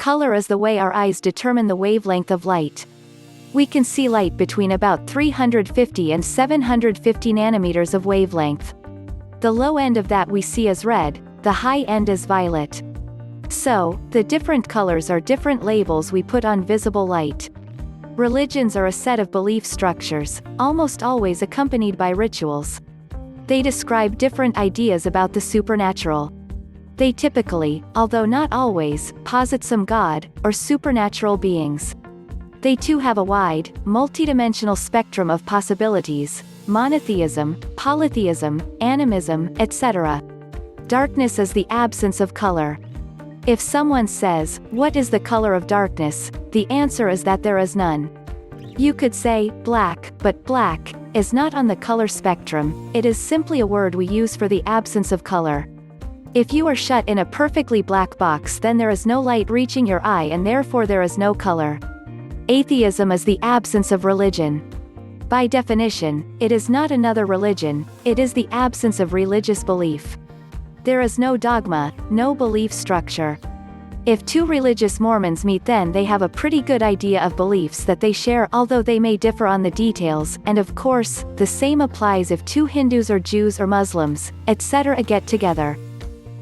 Color is the way our eyes determine the wavelength of light. We can see light between about 350 and 750 nanometers of wavelength. The low end of that we see as red, the high end is violet. So, the different colors are different labels we put on visible light. Religions are a set of belief structures, almost always accompanied by rituals. They describe different ideas about the supernatural. They typically, although not always, posit some god, or supernatural beings. They too have a wide, multidimensional spectrum of possibilities: monotheism, polytheism, animism, etc. Darkness is the absence of color. If someone says, "What is the color of darkness?" the answer is that there is none. You could say, black, but black is not on the color spectrum, it is simply a word we use for the absence of color. If you are shut in a perfectly black box, then there is no light reaching your eye and therefore there is no color. Atheism is the absence of religion. By definition, it is not another religion, it is the absence of religious belief. There is no dogma, no belief structure. If two religious Mormons meet, then they have a pretty good idea of beliefs that they share, although they may differ on the details, and of course, the same applies if two Hindus or Jews or Muslims, etc. get together.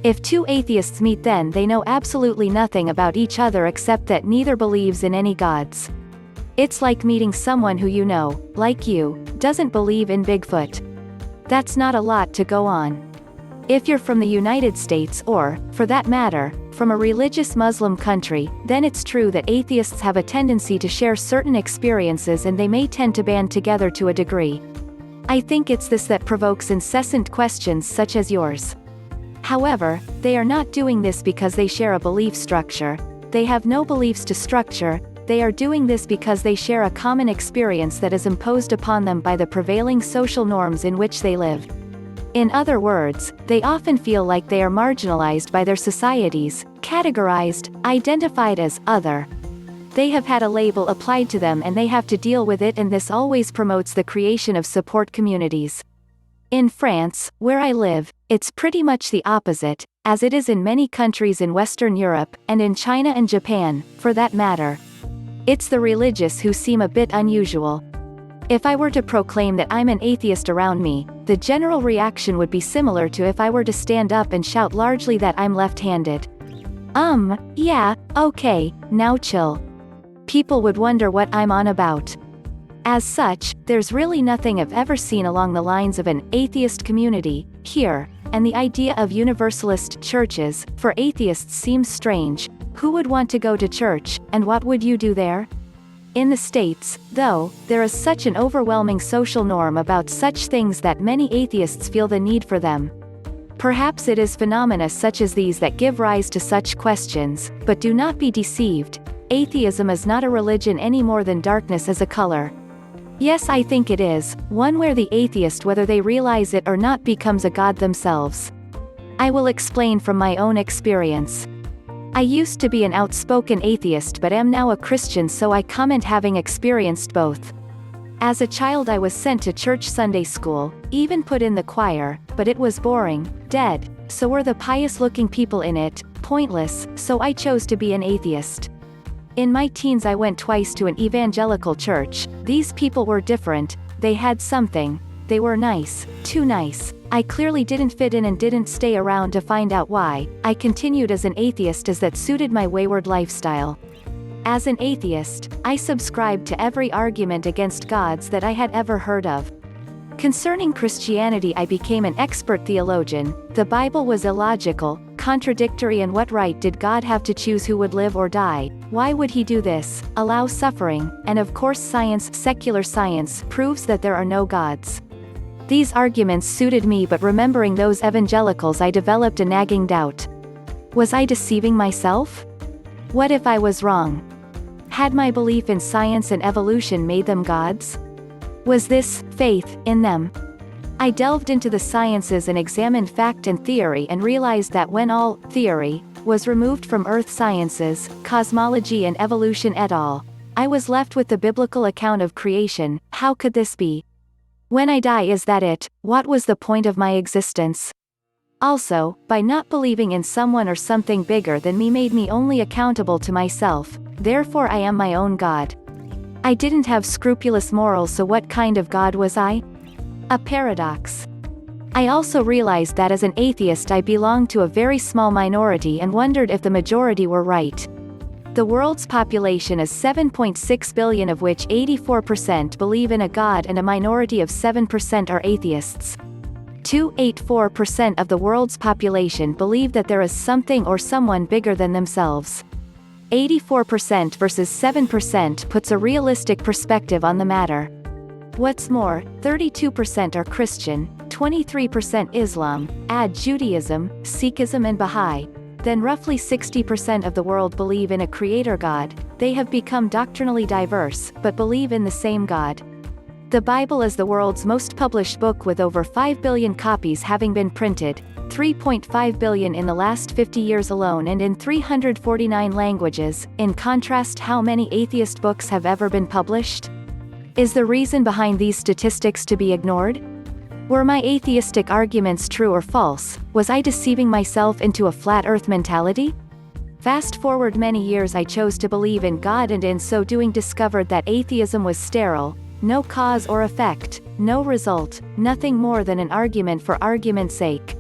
If two atheists meet, then they know absolutely nothing about each other except that neither believes in any gods. It's like meeting someone who you know, like you, doesn't believe in Bigfoot. That's not a lot to go on. If you're from the United States or, for that matter, from a religious Muslim country, then it's true that atheists have a tendency to share certain experiences and they may tend to band together to a degree. I think it's this that provokes incessant questions such as yours. However, they are not doing this because they share a belief structure. They have no beliefs to structure, they are doing this because they share a common experience that is imposed upon them by the prevailing social norms in which they live. In other words, they often feel like they are marginalized by their societies, categorized, identified as other. They have had a label applied to them and they have to deal with it, and this always promotes the creation of support communities. In France, where I live, it's pretty much the opposite, as it is in many countries in Western Europe, and in China and Japan, for that matter. It's the religious who seem a bit unusual. If I were to proclaim that I'm an atheist around me, the general reaction would be similar to if I were to stand up and shout largely that I'm left-handed. Yeah, okay, now chill. People would wonder what I'm on about. As such, there's really nothing I've ever seen along the lines of an atheist community here, and the idea of universalist churches for atheists seems strange. Who would want to go to church, and what would you do there? In the States, though, there is such an overwhelming social norm about such things that many atheists feel the need for them. Perhaps it is phenomena such as these that give rise to such questions, but do not be deceived. Atheism is not a religion any more than darkness is a color. Yes, I think it is, one where the atheist, whether they realize it or not, becomes a god themselves. I will explain from my own experience. I used to be an outspoken atheist but am now a Christian, so I comment having experienced both. As a child I was sent to church Sunday school, even put in the choir, but it was boring, dead, so were the pious-looking people in it, pointless, so I chose to be an atheist. In my teens I went twice to an evangelical church. These people were different, they had something, they were nice, too nice. I clearly didn't fit in and didn't stay around to find out why. I continued as an atheist as that suited my wayward lifestyle. As an atheist, I subscribed to every argument against gods that I had ever heard of. Concerning Christianity I became an expert theologian. The Bible was illogical, contradictory, and what right did God have to choose who would live or die? Why would he do this, allow suffering? And of course science, secular science, proves that there are no gods. These arguments suited me, but remembering those evangelicals I developed a nagging doubt. Was I deceiving myself? What if I was wrong? Had my belief in science and evolution made them gods? Was this faith in them? I delved into the sciences and examined fact and theory and realized that when all theory was removed from earth sciences, cosmology and evolution et al., I was left with the biblical account of creation. How could this be? When I die, is that it? What was the point of my existence? Also, by not believing in someone or something bigger than me made me only accountable to myself, therefore I am my own God. I didn't have scrupulous morals, so what kind of God was I? A paradox. I also realized that as an atheist I belonged to a very small minority and wondered if the majority were right. The world's population is 7.6 billion, of which 84% believe in a God and a minority of 7% are atheists. 284% of the world's population believe that there is something or someone bigger than themselves. 84% versus 7% puts a realistic perspective on the matter. What's more, 32% are Christian, 23% Islam, add Judaism, Sikhism and Baha'i, then roughly 60% of the world believe in a creator God. They have become doctrinally diverse, but believe in the same God. The Bible is the world's most published book, with over 5 billion copies having been printed, 3.5 billion in the last 50 years alone, and in 349 languages. In contrast, how many atheist books have ever been published? Is the reason behind these statistics to be ignored? Were my atheistic arguments true or false? Was I deceiving myself into a flat earth mentality? Fast forward many years, I chose to believe in God, and in so doing discovered that atheism was sterile, no cause or effect, no result, nothing more than an argument for argument's sake.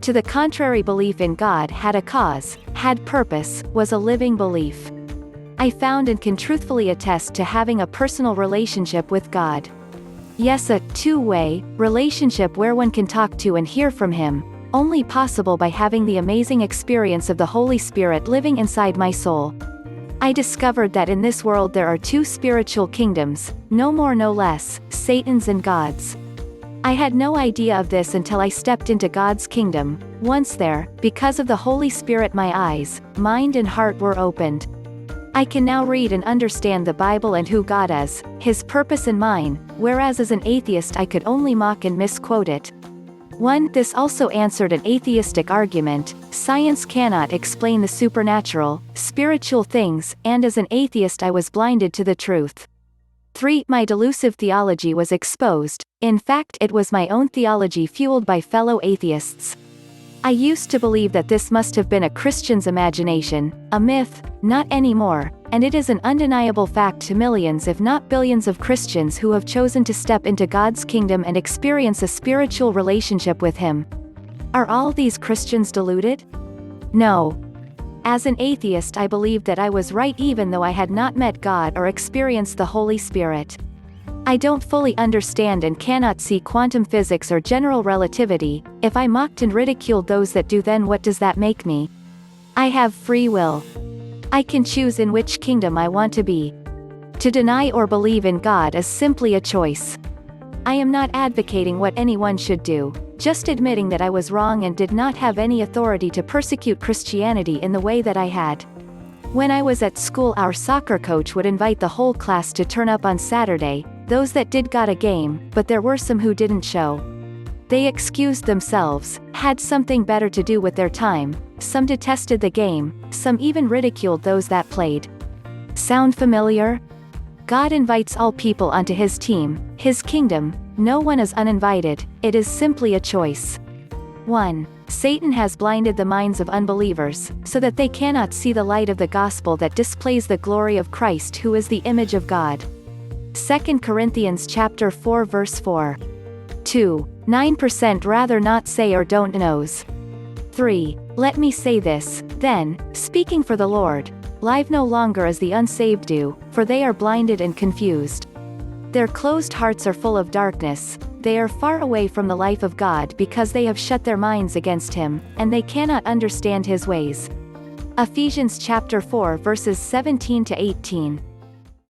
To the contrary, belief in God had a cause, had purpose, was a living belief. I found and can truthfully attest to having a personal relationship with God. Yes, a two-way relationship where one can talk to and hear from Him, only possible by having the amazing experience of the Holy Spirit living inside my soul. I discovered that in this world there are two spiritual kingdoms, no more no less, Satan's and God's. I had no idea of this until I stepped into God's kingdom. Once there, because of the Holy Spirit, my eyes, mind and heart were opened. I can now read and understand the Bible and who God is, His purpose and mine, whereas as an atheist I could only mock and misquote it. 1. This also answered an atheistic argument: science cannot explain the supernatural, spiritual things, and as an atheist I was blinded to the truth. 3. My delusive theology was exposed. In fact, it was my own theology fueled by fellow atheists. I used to believe that this must have been a Christian's imagination, a myth, not anymore, and it is an undeniable fact to millions if not billions of Christians who have chosen to step into God's kingdom and experience a spiritual relationship with Him. Are all these Christians deluded? No. As an atheist I believed that I was right even though I had not met God or experienced the Holy Spirit. I don't fully understand and cannot see quantum physics or general relativity. If I mocked and ridiculed those that do, then what does that make me? I have free will. I can choose in which kingdom I want to be. To deny or believe in God is simply a choice. I am not advocating what anyone should do, just admitting that I was wrong and did not have any authority to persecute Christianity in the way that I had. When I was at school, our soccer coach would invite the whole class to turn up on Saturday. Those that did got a game, but there were some who didn't show. They excused themselves, had something better to do with their time. Some detested the game, some even ridiculed those that played. Sound familiar? God invites all people onto His team, His kingdom. No one is uninvited. It is simply a choice. 1. Satan has blinded the minds of unbelievers, so that they cannot see the light of the gospel that displays the glory of Christ, who is the image of God. 2 Corinthians chapter 4 verse 4. 2. 9% rather not say or don't knows. 3. Let me say this, then, speaking for the Lord, live no longer as the unsaved do, for they are blinded and confused. Their closed hearts are full of darkness. They are far away from the life of God because they have shut their minds against Him, and they cannot understand His ways. Ephesians chapter 4 verses 17 to 18.